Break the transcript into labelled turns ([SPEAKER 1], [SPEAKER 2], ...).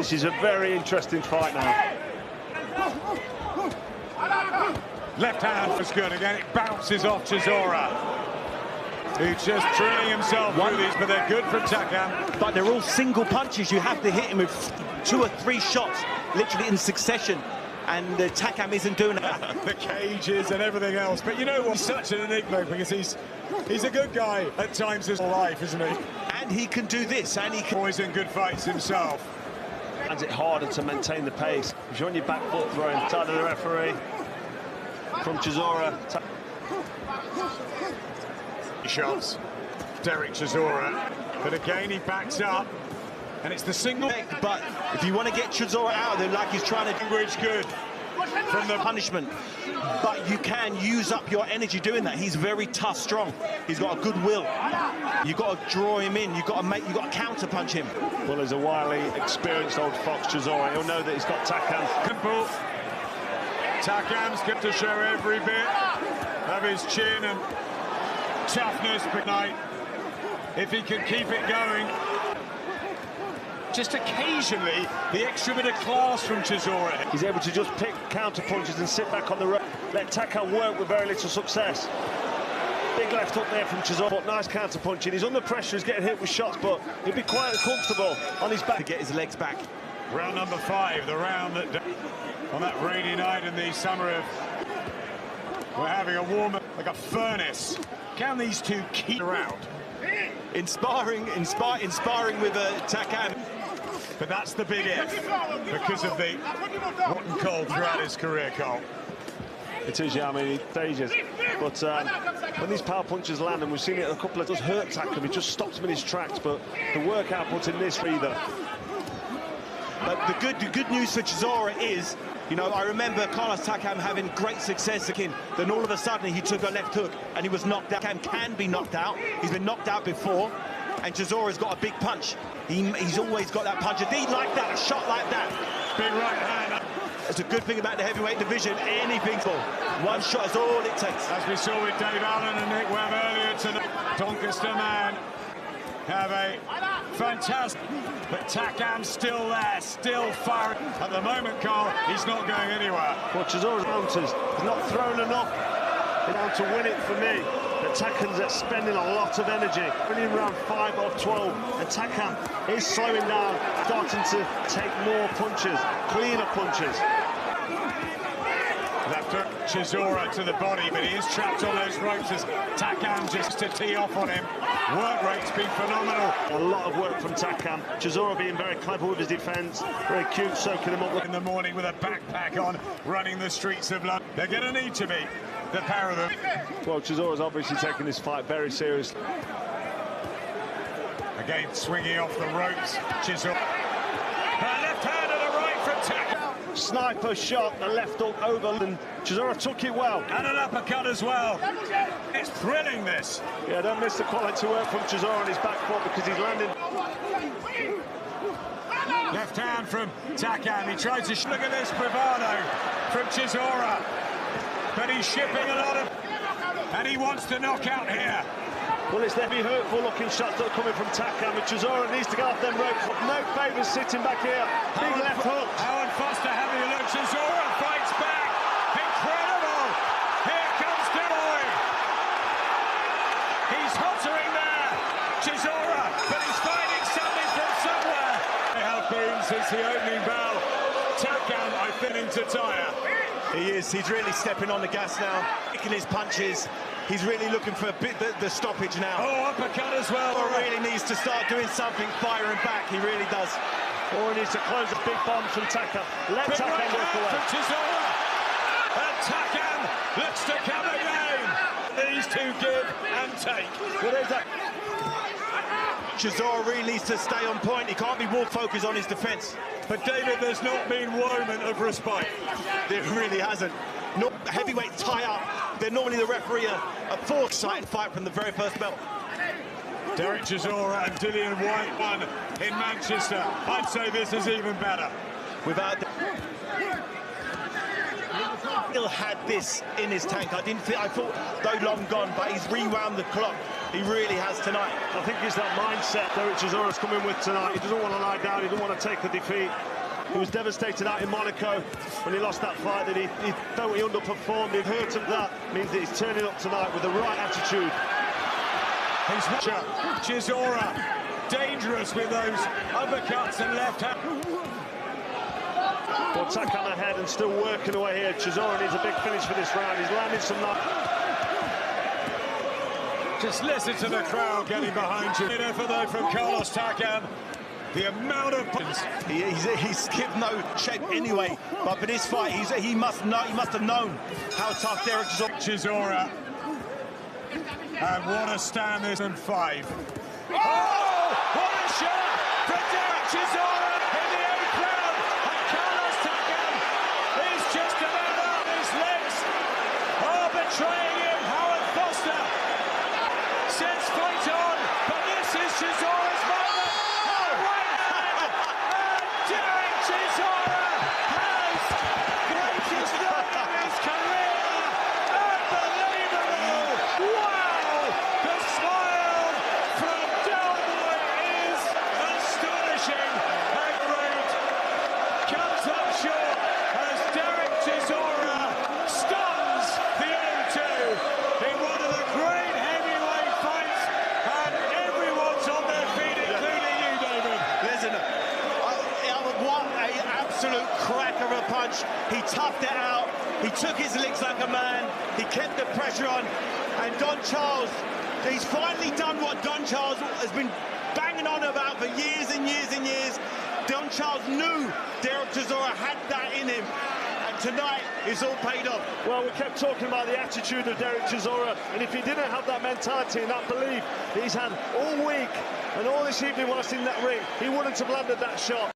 [SPEAKER 1] This is a very interesting fight now.
[SPEAKER 2] Left hand was good again. It bounces off Chisora, who's just drilling himself through these, but they're good from Takam.
[SPEAKER 3] But they're all single punches. You have to hit him with 2 or 3 shots, literally in succession. And Takam isn't doing that.
[SPEAKER 2] The cages and everything else. But you know what? He's such an enigma because he's a good guy at times in his life, isn't he?
[SPEAKER 3] And he can do this, and he can...
[SPEAKER 2] Always in good fights himself.
[SPEAKER 1] Finds it harder to maintain the pace. If you're on your back foot throwing, tight to the referee. From Chisora.
[SPEAKER 2] Shots. Derek Chisora. But again, he backs up. And it's the single.
[SPEAKER 3] But if you want to get Chisora out of there, like he's trying to do,
[SPEAKER 2] it's good
[SPEAKER 3] from the punishment. But you can use up your energy doing that. He's very tough, strong. He's got a good will. You've got to draw him in. You've got to counter punch him.
[SPEAKER 1] Well, as a wily, experienced old fox, Chisora, he'll know that he's got Takam.
[SPEAKER 2] Takam's got to show every bit of his chin and toughness tonight. If he can keep it going. Just occasionally, the extra bit of class from Chisora.
[SPEAKER 1] He's able to just pick counter punches and sit back on the rope. Let Takam work with very little success. Big left hook there from Chisora. Nice counter punching. He's under pressure, he's getting hit with shots, but he'll be quite comfortable on his back.
[SPEAKER 3] To get his legs back.
[SPEAKER 2] Round number 5, the round that on that rainy night in the summer of... We're having a warm, like a furnace. Can these two keep around?
[SPEAKER 3] Inspiring with Takam.
[SPEAKER 2] But that's the big if, because of the rotten cold throughout his career, Cole.
[SPEAKER 1] It is, yeah, I mean, it stages. But when these power punches land, and we've seen it a couple of does hurt Takam, it just stops him in his tracks, but the work output in this either.
[SPEAKER 3] But the good news for Chisora is, you know, I remember Carlos Takam having great success again. Then all of a sudden he took a left hook and he was knocked out. Takam can be knocked out. He's been knocked out before. And Chisora's got a big punch. He's always got that punch. If he like that, a shot like that.
[SPEAKER 2] Big right hand.
[SPEAKER 3] It's a good thing about the heavyweight division. Anything's possible. One shot is all it takes.
[SPEAKER 2] As we saw with Dave Allen and Nick Webb earlier tonight, Doncaster man have a fantastic, but Takam's still there, still firing. At the moment, Carl, he's not going anywhere.
[SPEAKER 1] Well, Chisora's counters, he's not thrown enough in order to win it for me. But Takam's expending a lot of energy. Only in round 5 of 12, and Takam is slowing down, starting to take more punches, cleaner punches.
[SPEAKER 2] Left hook, Chisora to the body, but he is trapped on those ropes as Takam just to tee off on him. Work rate's been phenomenal.
[SPEAKER 1] A lot of work from Takam. Chisora being very clever with his defence, very cute, soaking him up.
[SPEAKER 2] In the morning with a backpack on, running the streets of London. They're going to need to be, the pair of them.
[SPEAKER 1] Well, Chisora's obviously taking this fight very seriously.
[SPEAKER 2] Again, swinging off the ropes, Chisora. Left hand and a right from Takam.
[SPEAKER 1] Sniper shot, the left hook over, and Chisora took it well.
[SPEAKER 2] And an uppercut as well. It's thrilling, this.
[SPEAKER 1] Yeah, don't miss the quality work from Chisora on his back foot because he's landing.
[SPEAKER 2] Left hand from Takam. He tries to look at this bravado from Chisora. But he's shipping a lot of... And he wants to knock out here.
[SPEAKER 1] Well, it's definitely hurtful-looking shots that are coming from Takam, and Chisora needs to get off them ropes. No favours sitting back here. Big left hook.
[SPEAKER 2] Howard Foster having a look. Chisora fights back. Incredible. Here comes Demoy. He's hottering there. Chisora, but he's finding something from somewhere. They have been since the opening bell. Takam, I think, into tire.
[SPEAKER 3] He is. He's really stepping on the gas now, kicking his punches. He's really looking for a bit the stoppage now.
[SPEAKER 2] Oh, uppercut as well.
[SPEAKER 3] He really needs to start doing something, firing back. He really does.
[SPEAKER 1] Or he needs to close a big bomb from Takam. Let
[SPEAKER 2] Big
[SPEAKER 1] Takam
[SPEAKER 2] right
[SPEAKER 1] work away.
[SPEAKER 2] From Chisora. And Takam looks to come again. These two give and take.
[SPEAKER 1] Well, there's that.
[SPEAKER 3] Chisora really needs to stay on point. He can't be more focused on his defence.
[SPEAKER 2] But David, there's not been one moment of respite.
[SPEAKER 3] There really hasn't. Not heavyweight tie up. They're normally the referee a foresight fight from the very first belt.
[SPEAKER 2] Derek Chisora and Dillian White won in Manchester. I'd say this is even better.
[SPEAKER 3] Without Still had this in his tank. I thought though long gone, but he's rewound the clock. He really has tonight.
[SPEAKER 1] I think it's that mindset Derek Chisora's coming with tonight. He doesn't want to lie down. He doesn't want to take a defeat. He was devastated out in Monaco when he lost that fight, that he felt he underperformed. The hurt of that means that he's turning up tonight with the right attitude.
[SPEAKER 2] He's Chisora, dangerous with those uppercuts and left hand.
[SPEAKER 1] Well, Takam ahead and still working away here. Chisora needs a big finish for this round. He's landing some
[SPEAKER 2] Just listen to the crowd getting behind you. Good effort though from Carlos Takam. The amount of
[SPEAKER 3] he's skipped no shape anyway, but for this fight he must have known how tough Derek
[SPEAKER 2] Chisora. And what a stand this in 5. Oh! What a shot from Derek Chisora in the 8th round. And Carlos Takam is just about on his legs. Oh, betraying him, Howard Foster. Sets fight on, but this is Chisora's moment. Derek Chisora has greatest run in his career. Unbelievable! Wow! The smile from Delboy is astonishing. And great comes up short as Derek Chisora stuns the O2 in one of the great heavyweight fights, and everyone's on their feet, including you, David.
[SPEAKER 3] Listen, what an absolute crack of a punch. He toughed it out. He took his licks like a man. He kept the pressure on. And Don Charles, he's finally done what Don Charles has been banging on about for years and years and years. Don Charles knew Derek Chisora had that in him. And tonight, it's all paid off.
[SPEAKER 1] Well, we kept talking about the attitude of Derek Chisora, and if he didn't have that mentality and that belief that he's had all week and all this evening whilst in that ring, he wouldn't have landed that shot.